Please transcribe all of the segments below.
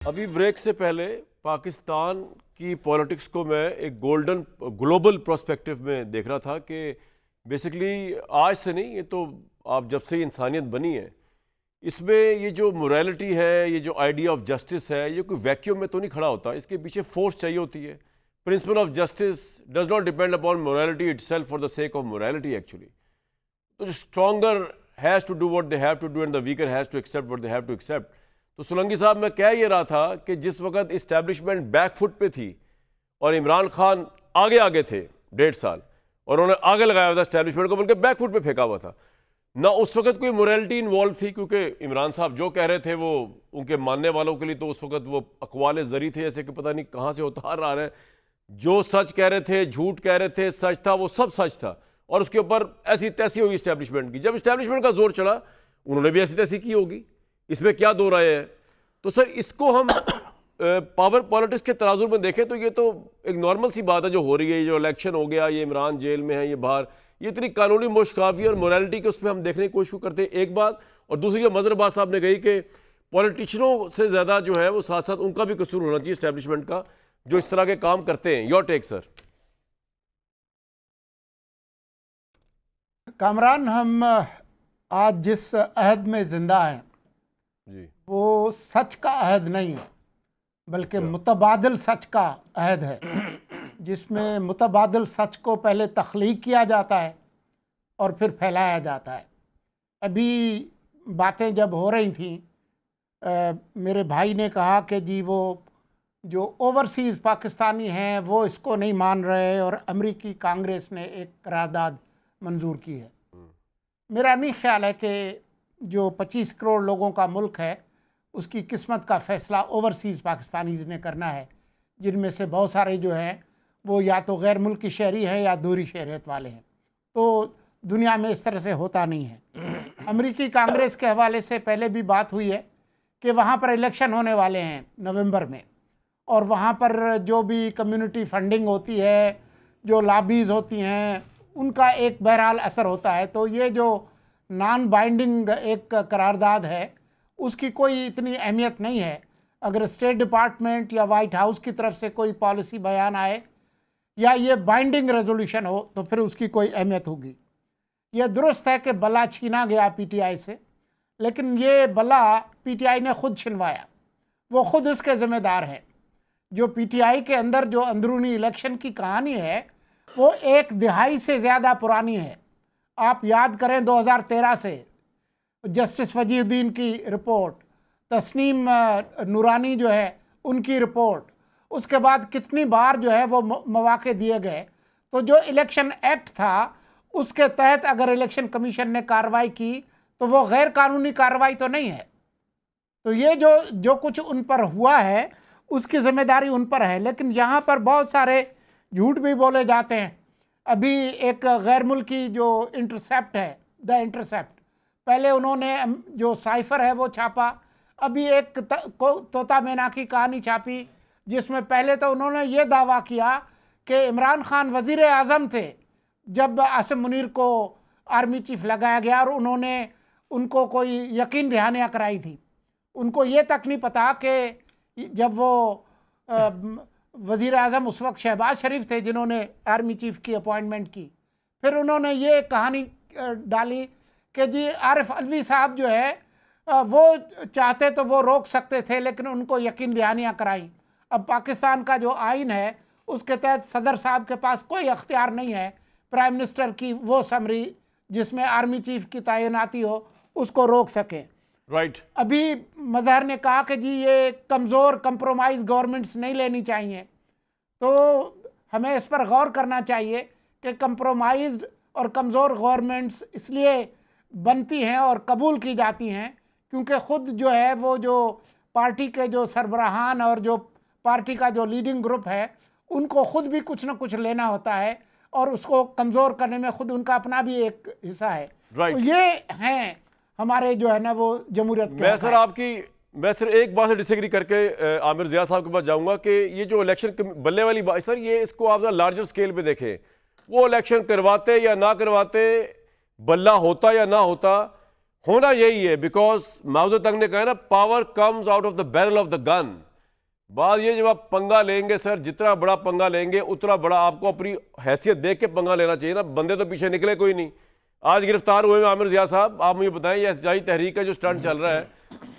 अभी ब्रेक से पहले पाकिस्तान की पॉलिटिक्स को मैं एक गोल्डन ग्लोबल पर्सपेक्टिव में देख रहा था कि बेसिकली आज से नहीं, ये तो आप जब से इंसानियत बनी है इसमें ये जो मोरालिटी है, ये जो आइडिया ऑफ जस्टिस है, ये कोई वैक्यूम में तो नहीं खड़ा होता। इसके पीछे फोर्स चाहिए होती है। Principle of justice does not depend upon morality itself for the sake of morality actually. तो जो stronger has to do what they have to do and the weaker has to accept what they have to accept. तो सोलंकी साहब, मैं कह ये रहा था कि जिस वक्त इस्टेब्लिशमेंट बैकफुट पे थी और इमरान खान आगे आगे थे 1.5 साल और उन्होंने आगे लगाया हुआ था इस्टेब्लिशमेंट को, बल्कि बैकफुट पे फेंका हुआ था ना। उस वक्त कोई मोरालिटी इन्वॉल्व थी, क्योंकि इमरान साहब जो कह रहे थे वो उनके मानने वालों के लिए तो उस वक्त वो अकवाल ज़री थे, ऐसे कि पता नहीं कहाँ से उतार आ रहे हैं। जो सच कह रहे थे, झूठ कह रहे थे, सच था, वो सब सच था। और उसके ऊपर ऐसी तैसी हुई इस्टेब्लिशमेंट की। जब इस्टेब्लिशमेंट का जोर चढ़ा उन्होंने भी ऐसी तैसी की होगी, इसमें क्या दो राय है। तो सर, इसको हम पावर पॉलिटिक्स के तराजू में देखें तो ये तो एक नॉर्मल सी बात है जो हो रही है। ये जो इलेक्शन हो गया, ये इमरान जेल में है, ये बाहर, ये इतनी कानूनी मुश्काफी और मोरालिटी के उसमें हम देखने की कोशिश करते हैं, एक बात। और दूसरी जो मजहर बात साहब ने कही कि पॉलिटिशियनों से ज़्यादा जो है वो साथ साथ उनका भी कसूर होना चाहिए इस्टेब्लिशमेंट का, जो इस तरह के काम करते हैं। Your take sir. कामरान, हम आज जिस अहद में जिंदा हैं जी, वो सच का अहद नहीं है, बल्कि मुतबादिल सच का अहद है, जिसमें मुतबादिल सच को पहले तख्लीक किया जाता है और फिर फैलाया जाता है। अभी बातें जब हो रही थी, मेरे भाई ने कहा कि जी वो जो ओवरसीज़ पाकिस्तानी हैं वो इसको नहीं मान रहे और अमेरिकी कांग्रेस ने एक करारदाद मंजूर की है। मेरा नहीं ख्याल है कि जो 25 करोड़ लोगों का मुल्क है उसकी किस्मत का फ़ैसला ओवरसीज़ पाकिस्तानीज़ ने करना है, जिनमें से बहुत सारे जो हैं वो या तो गैर मुल्की शहरी हैं या दूरी शहरियत वाले हैं। तो दुनिया में इस तरह से होता नहीं है। अमेरिकी कांग्रेस के हवाले से पहले भी बात हुई है कि वहाँ पर इलेक्शन होने वाले हैं नवंबर में, और वहाँ पर जो भी कम्युनिटी फंडिंग होती है, जो लॉबीज़ होती हैं, उनका एक बहरहाल असर होता है। तो ये जो नॉन बाइंडिंग एक करारदाद है उसकी कोई इतनी अहमियत नहीं है। अगर स्टेट डिपार्टमेंट या वाइट हाउस की तरफ से कोई पॉलिसी बयान आए या ये बाइंडिंग रेजोल्यूशन हो तो फिर उसकी कोई अहमियत होगी। यह दुरुस्त है कि बला छीना गया पीटीआई से, लेकिन ये बला पीटीआई ने खुद छिनवाया, वो खुद इसके ज़िम्मेदार हैं। जो पीटीआई के अंदर जो अंदरूनी इलेक्शन की कहानी है वो 1 दिहाई से ज़्यादा पुरानी है। आप याद करें 2013 से जस्टिस वजीहुद्दीन की रिपोर्ट, तस्नीम नूरानी जो है उनकी रिपोर्ट, उसके बाद कितनी बार जो है वो मौके दिए गए। तो जो इलेक्शन एक्ट था उसके तहत अगर इलेक्शन कमीशन ने कार्रवाई की तो वो गैर कानूनी कार्रवाई तो नहीं है। तो ये जो कुछ उन पर हुआ है उसकी जिम्मेदारी उन पर है। लेकिन यहाँ पर बहुत सारे झूठ भी बोले जाते हैं। अभी एक गैर मुल्की जो इंटरसेप्ट है, द इंटरसेप्ट, पहले उन्होंने जो साइफर है वो छापा, अभी एक तोता मैना की कहानी छापी, जिसमें पहले तो उन्होंने ये दावा किया कि इमरान खान वज़ीर आज़म थे जब आसिम मुनीर को आर्मी चीफ लगाया गया और उन्होंने उनको कोई यकीन दहानियाँ कराई थी। उनको ये तक नहीं पता कि जब वो वज़ीर आज़म उस वक्त शहबाज शरीफ थे जिन्होंने आर्मी चीफ की अपॉइंटमेंट की। फिर उन्होंने ये कहानी डाली कि जी आरिफ अलवी साहब जो है वो चाहते तो वो रोक सकते थे, लेकिन उनको यकीन दहानियाँ कराई। अब पाकिस्तान का जो आइन है उसके तहत सदर साहब के पास कोई अख्तियार नहीं है प्राइम मिनिस्टर की वो समरी जिसमें आर्मी चीफ की तैनाती हो उसको रोक सकें। राइट। अभी मजहर ने कहा कि जी ये कमज़ोर कंप्रोमाइज़ गवर्नमेंट्स नहीं लेनी चाहिए। तो हमें इस पर गौर करना चाहिए कि कंप्रोमाइज्ड और कमज़ोर गवर्नमेंट्स इसलिए बनती हैं और कबूल की जाती हैं क्योंकि ख़ुद जो है वो जो पार्टी के जो सरबराहान और जो पार्टी का जो लीडिंग ग्रुप है उनको ख़ुद भी कुछ ना कुछ लेना होता है और उसको कमज़ोर करने में ख़ुद उनका अपना भी एक हिस्सा है। राइट। तो ये हैं हमारे जो है ना वो जमहूरियत के। मैं सर एक बात से डिसएग्री करके आमिर ज़िया साहब के पास जाऊंगा कि ये जो इलेक्शन बल्ले वाली बात सर, ये इसको आप लार्जर स्केल पे देखें। वो इलेक्शन करवाते या ना करवाते, बल्ला होता या ना होता, होना यही है। बिकॉज माओ ज़ेडुंग ने कहा ना, power comes out of the barrel of the gun. बात ये, जब आप पंगा लेंगे सर, जितना बड़ा पंगा लेंगे उतना बड़ा आपको अपनी हैसियत देख के पंगा लेना चाहिए ना। बंदे तो पीछे निकले कोई नहीं। आज गिरफ्तार हुए आमिर जिया साहब, आप मुझे बताएं ये एहतजाजी तहरीक का जो स्टंट चल रहा है,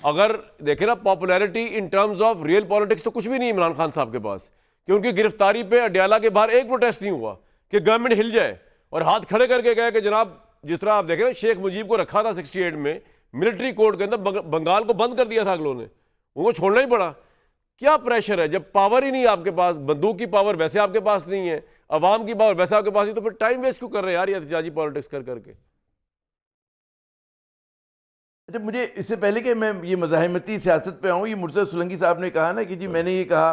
अगर देखें ना popularity in terms of real politics तो कुछ भी नहीं इमरान खान साहब के पास, कि उनकी गिरफ्तारी पे अडयाला के बाहर एक प्रोटेस्ट नहीं हुआ कि गवर्नमेंट हिल जाए और हाथ खड़े करके कहे कि जनाब, जिस तरह आप देखें ना शेख मुजीब को रखा था 68 में मिलिट्री कोर्ट के अंदर, बंगाल को बंद कर दिया था अगलों ने, उनको छोड़ना ही पड़ा। क्या प्रेशर है जब पावर ही नहीं है आपके पास, बंदूक की पावर वैसे आपके पास नहीं है, अवाम की पावर वैसे आपके पास नहीं, तो फिर टाइम वेस्ट क्यों कर रहे हैं यार ये एहतजाजी पॉलिटिक्स कर करके। अच्छा, मुझे इससे पहले कि मैं ये मज़ाहिमती सियासत पे आऊँ, ये मुर्तज़ा सुलंगी साहब ने कहा ना कि जी मैंने ये कहा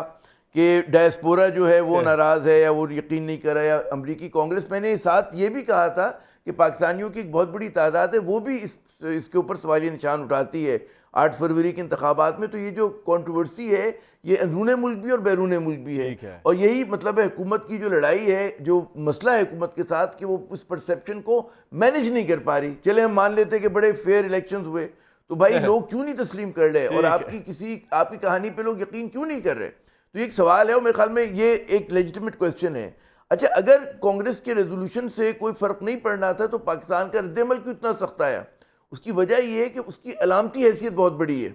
कि डायस्पोरा जो है वो नाराज़ है या वो यकीन नहीं कर रहा है या अमरीकी कांग्रेस, मैंने साथ ये भी कहा था कि पाकिस्तानियों की एक बहुत बड़ी तादाद है वो भी इसके ऊपर सवालिया निशान उठाती है 8 फरवरी के इंतखाबात में। तो ये जो कंट्रोवर्सी है ये अंदरून मुल्क भी और बैरून मुल्क भी है, और यही मतलब है हुकूमत की जो लड़ाई है, जो मसला है हुकूमत के साथ कि वो उस परसेप्शन को मैनेज नहीं कर पा रही। चले हम मान लेते हैं कि बड़े फेयर इलेक्शंस हुए, तो भाई लोग क्यों नहीं तस्लीम कर रहे और आपकी कहानी पे लोग यकीन क्यों नहीं कर रहे? तो एक सवाल है और मेरे ख्याल में ये एक लेजिटिमेट क्वेश्चन है। अच्छा, अगर कांग्रेस के रेजोल्यूशन से कोई फ़र्क नहीं पड़ना था तो पाकिस्तान का रद्द-ए-अमल क्यों इतना सख्त आया? उसकी वजह ये है कि उसकी अलामती हैसियत बहुत बड़ी है।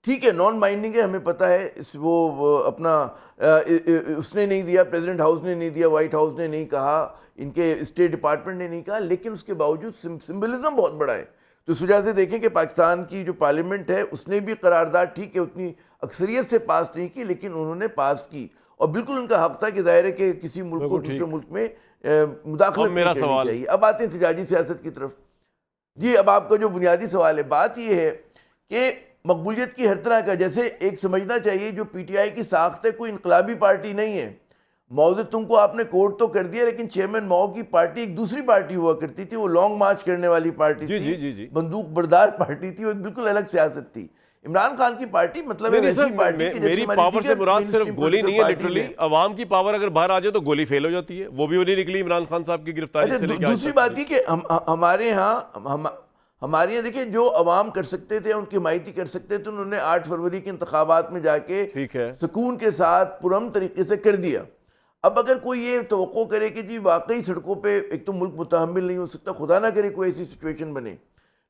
ठीक है, नॉन बाइंडिंग है, हमें पता है, वो अपना उसने नहीं दिया, प्रेसिडेंट हाउस ने नहीं दिया, वाइट हाउस ने नहीं कहा, इनके स्टेट डिपार्टमेंट ने नहीं कहा, लेकिन उसके बावजूद सिंबलिज्म बहुत बड़ा है। तो इस वजह से देखें कि पाकिस्तान की जो पार्लियामेंट है उसने भी करारदाद ठीक है उतनी अक्सरियत से पास नहीं की, लेकिन उन्होंने पास की, और बिल्कुल उनका हक था कि जाहिर है कि किसी मुल्क को दूसरे मुल्क में मुदाखलत नहीं करनी चाहिए। अब आते हैं एहतजाजी सियासत की तरफ। जी, अब आपका जो बुनियादी सवाल है, बात यह है कि मकबूलियत की हर तरह का, जैसे एक समझना चाहिए जो पीटीआई की साख्त है कोई इनकलाबी पार्टी नहीं है। माओ तुम को आपने कोर्ट तो कर दिया, लेकिन चेयरमैन माओ की पार्टी एक दूसरी पार्टी हुआ करती थी, वो लॉन्ग मार्च करने वाली पार्टी थी, बंदूक बरदार पार्टी थी, वो एक बिल्कुल अलग सियासत थी। इमरान खान की पार्टी मतलब मेरी पावर से मुराद सिर्फ गोली नहीं है, लिटरली अवाम की पावर अगर बाहर आ जाए तो गोली फेल हो जाती है, वो भी नहीं निकली इमरान खान साहब की गिरफ्तारी से। दूसरी बात ही कि हमारे यहाँ देखिए जो अवाम कर सकते थे, उनकी हिमायती कर सकते थे, उन्होंने 8 फरवरी के इंतखाबात में जाके ठीक है सुकून के साथ पुरअमन तरीके से कर दिया। अब अगर कोई ये तवक्को करे कि जी वाकई सड़कों पे एक तो मुल्क मुतहम्मिल नहीं हो सकता, खुदा ना करे कोई ऐसी सिचुएशन बने,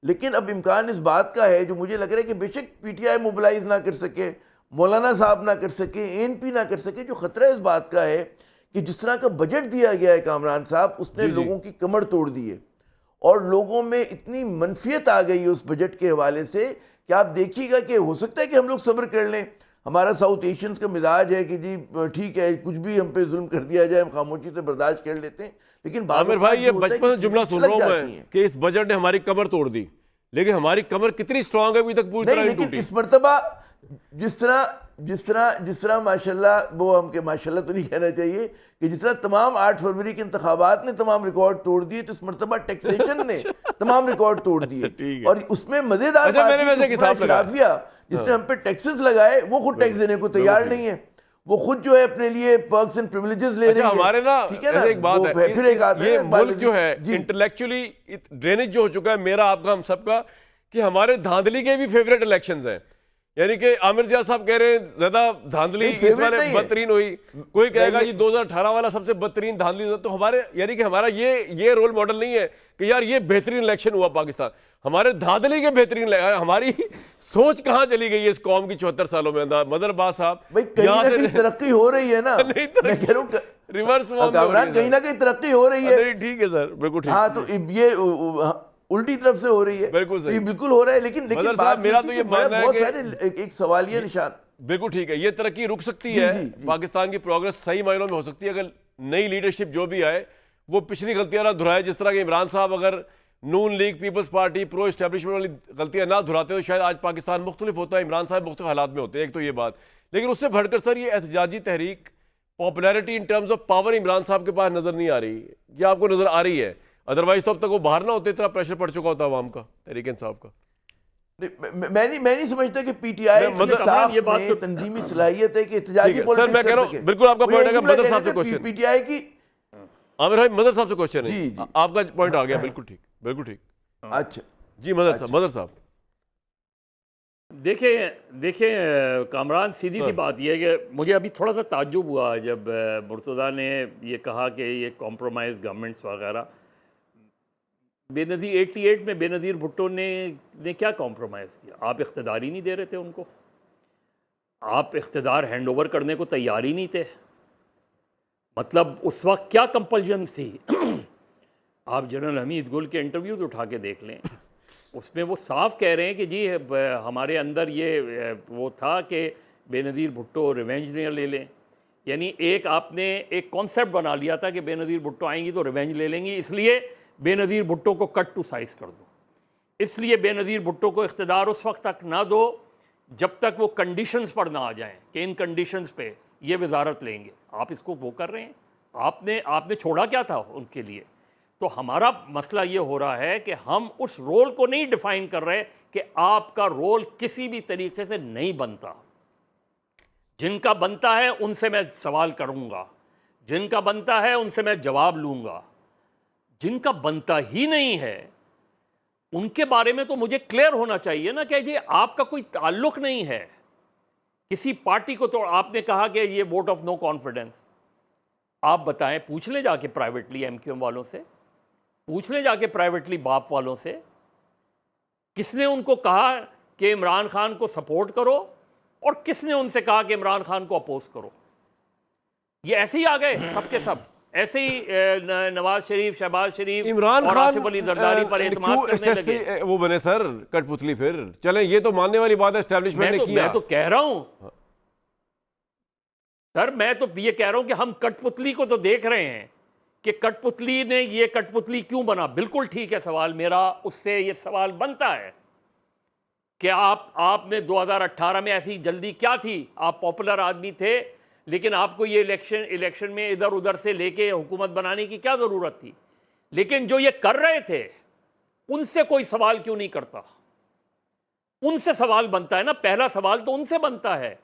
लेकिन अब इम्कान इस बात का है जो मुझे लग रहा है कि बेशक पीटीआई मोबिलाइज ना कर सके, मौलाना साहब ना कर सके, एएनपी ना कर सके, जो खतरा इस बात का है कि जिस तरह का बजट दिया गया है कामरान साहब, उसने लोगों की कमर तोड़ दी है और लोगों में इतनी मनफियत आ गई है उस बजट के हवाले से कि आप देखिएगा कि हो सकता है कि हम लोग सब्र कर लें। हमारा साउथ एशियंस का मिजाज है कि जी ठीक है कुछ भी हम पे जुल्म कर दिया जाए हम खामोशी से बर्दाश्त कर लेते हैं, लेकिन आमिर भाई ये बचपन से जुमला सुन रहा हूं मैं कि इस बजट ने हमारी कमर तोड़ दी, लेकिन हमारी कमर कितनी स्ट्रांग है अभी तक पूरी तरह नहीं टूटी। इस मर्तबा जिस तरह माशाल्लाह, वो हमके माशाल्लाह तो नहीं कहना चाहिए कि जिस तरह तमाम 8 फरवरी के इंतखाबात ने तमाम रिकॉर्ड तोड़ दिए, तो इस मर्तबा टैक्सेशन ने तमाम रिकॉर्ड तोड़ दिए। और उसमें मजेदार शराफिया जिसने हम पे टैक्सेस लगाए वो खुद टैक्स देने को तैयार नहीं है, वो खुद जो है अपने लिए पर्क्स एंड प्रिविलेजेस ले रही है। हमारे ना ठीक है ना, एक बात है, फिर एक आदमी ये मुल्क जो है इंटेलेक्चुअली ड्रेनेज जो हो चुका है, मेरा आपका हम सबका, कि हमारे धांधली के भी फेवरेट इलेक्शंस हैं। यानी कि आमिर जिया साहब कह रहे हैं ज्यादा धांधली इस वाले बदतरीन हुई, कोई कहेगा ये 2018 वाला सबसे बदतरीन धांधली, तो हमारे यानी कि हमारा ये रोल मॉडल नहीं है कि यार ये बेहतरीन इलेक्शन हुआ पाकिस्तान, हमारे धांधली के बेहतरीन। हमारी सोच कहाँ चली गई है इस कौम की 74 सालों में? मदरबाज साहब यहाँ से तरक्की हो रही है ना, मैं कह रहा हूँ रिवर्स कहीं ना कहीं तरक्की हो रही है। ठीक है सर, बिल्कुल ठीक। हाँ, तो ये उल्टी तरफ से हो रही है, बिल्कुल सही, ये बिल्कुल हो रहा है, लेकिन बात मेरा तो ये मानना है कि एक सवालिया निशान। बिल्कुल ठीक है, ये तरक्की रुक सकती है, पाकिस्तान की प्रोग्रेस सही मायनों में हो सकती है अगर नई लीडरशिप जो भी आए वो पिछली गलतियां ना दोहराए। जिस तरह के इमरान साहब अगर Noon league people's party pro establishment वाली गलतियां ना दोहराते तो शायद आज पाकिस्तान मुख्तलिफ होता है, इमरान साहब मुख्तलिफ हालात में होते हैं, एक तो ये बात। लेकिन उससे बढ़कर सर ये एहतजाजी तहरीक popularity in terms of power Imran साहब के पास नजर नहीं आ रही, या आपको नजर आ रही है? अदरवाइज तो अब तक वो बाहर ना होते, इतना प्रेशर पड़ चुका होता अवाम का, तहरीक इंसाफ का। मैं नहीं समझता कि पीटीआई ये बात तो तंजीमी सलाहियत है कि एहतजाजी सर मैं कह रहा हूं, बिल्कुल आपका पॉइंट है। मदर साहब से क्वेश्चन, पीटीआई की आमिर भाई मदर साहब से क्वेश्चन है, आपका पॉइंट आ गया, बिल्कुल ठीक, बिल्कुल ठीक। अच्छा जी मदर साहब देखें कामरान, सीधी सी बात यह है कि मुझे अभी थोड़ा सा ताज्जुब हुआ जब मुर्तज़ा ने ये कहा कि ये कॉम्प्रोमाइज़ गवर्नमेंट्स वगैरह। बेनज़ीर 88 में बेनज़ीर भुट्टो ने क्या कॉम्प्रोमाइज़ किया? आप इख्तिदार ही नहीं दे रहे थे उनको, आप इख्तिदार हैंड ओवर करने को तैयार ही नहीं थे। मतलब उस वक्त क्या कंपल्जन थी? आप जनरल हमीद गुल के इंटरव्यूज़ उठा के देख लें, उसमें वो साफ कह रहे हैं कि जी हमारे अंदर ये वो था कि बेनज़ीर भुट्टो रिवेंज ले लें। यानी एक आपने एक कॉन्सेप्ट बना लिया था कि बेनज़ीर भुट्टो आएंगी तो रिवेंज ले लेंगी, इसलिए बेनज़ीर भुट्टो को कट टू साइज़ कर दो, इसलिए बेनज़ीर भुट्टो को इख्तिदार उस वक्त तक ना दो जब तक वो कंडीशंस पर ना आ जाएं कि इन कंडीशंस पे ये वजारत लेंगे। आप इसको वो कर रहे हैं, आपने छोड़ा क्या था उनके लिए? तो हमारा मसला ये हो रहा है कि हम उस रोल को नहीं डिफाइन कर रहे कि आपका रोल किसी भी तरीके से नहीं बनता। जिनका बनता है उनसे मैं सवाल करूंगा, जिनका बनता है उनसे मैं जवाब लूंगा, जिनका बनता ही नहीं है उनके बारे में तो मुझे क्लियर होना चाहिए ना कि ये आपका कोई ताल्लुक नहीं है किसी पार्टी को। तो आपने कहा कि ये वोट ऑफ नो कॉन्फिडेंस, आप बताएं, पूछ ले जाके प्राइवेटली एमक्यूएम वालों से, पूछ ले जाके प्राइवेटली बाप वालों से, किसने उनको कहा कि इमरान खान को सपोर्ट करो और किसने उनसे कहा कि इमरान खान को अपोज करो? ये ऐसे ही आ गए सबके सब, ऐसे ही नवाज शरीफ, शहबाज शरीफ, इमरान और खान आसिफ अली जरदारी पर एतमाद करने लगे। वो बने सर कठपुतली, फिर चलें, ये तो मानने वाली बात है, एस्टेब्लिशमेंट ने किया। मैं तो कह रहा हूं सर, मैं तो ये कह रहा हूं कि हम कठपुतली को तो देख रहे हैं कि कठपुतली ने ये कठपुतली क्यों बना। बिल्कुल ठीक है सवाल मेरा, उससे ये सवाल बनता है कि आपने 2018 में ऐसी जल्दी क्या थी? आप पॉपुलर आदमी थे, लेकिन आपको ये इलेक्शन में इधर उधर से लेके हुकूमत बनाने की क्या ज़रूरत थी? लेकिन जो ये कर रहे थे उनसे कोई सवाल क्यों नहीं करता? उनसे सवाल बनता है ना, पहला सवाल तो उनसे बनता है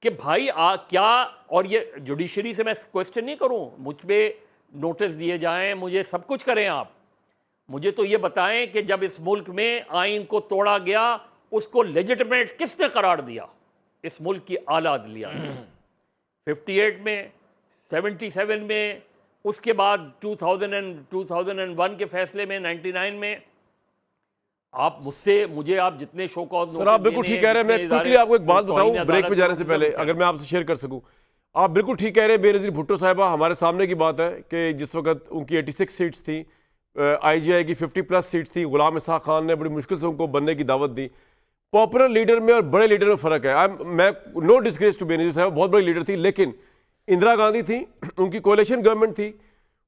कि भाई क्या, और ये जुडिशरी से मैं क्वेश्चन नहीं करूं, मुझ पर नोटिस दिए जाएं, मुझे सब कुछ करें आप, मुझे तो ये बताएं कि जब इस मुल्क में आइन को तोड़ा गया उसको लेजिटिमेट किसने करार दिया? इस मुल्क की आला अदलिया ने। 58 में, 77 में, उसके बाद 2001 के फैसले में, 99 में। आप मुझे आप जितने शो कॉज सर आप बिल्कुल ठीक कह रहे हैं। मैं क्विकली आपको एक बात बताऊं ब्रेक पे जाने से पहले, अगर मैं आपसे शेयर कर सकूं। आप बिल्कुल ठीक कह रहे हैं, बेनज़ीर भुट्टो साहिबा हमारे सामने की बात है कि जिस वक्त उनकी 86 सीट्स थी, IGI की 50+ सीट थी, गुलाम इसहाक खान ने बड़ी मुश्किल से उनको बनने की दावत दी। पॉपुलर लीडर में और बड़े लीडर में फ़र्क है। मैं नो डिसग्रेस टू बेनज़ीर साहब, बहुत बड़ी लीडर थी, लेकिन इंदिरा गांधी थी, उनकी कोalition गवर्नमेंट थी,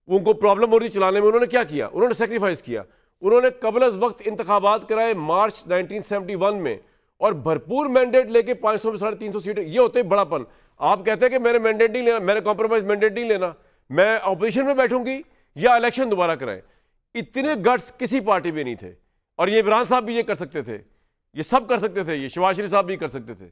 उनको प्रॉब्लम हो रही चलाने में, उन्होंने क्या किया? उन्होंने सेक्रीफाइस किया। उन्होंने कबल अज़ वक्त इंतखाबात कराए मार्च 1971 में, और भरपूर मैंडेट लेके 500 में 350 सीटें, ये होते बड़ापन। आप कहते हैं कि मैंने मैंडेट नहीं लेना, मैंने कॉम्प्रोमाइज मैंडेट नहीं लेना, मैं अपोजिशन में बैठूंगी या इलेक्शन दोबारा कराएं। इतने गट्स किसी पार्टी में नहीं थे, और ये इमरान साहब भी ये कर सकते थे, ये सब कर सकते थे, ये शहबाज शरीफ साहब भी कर सकते थे।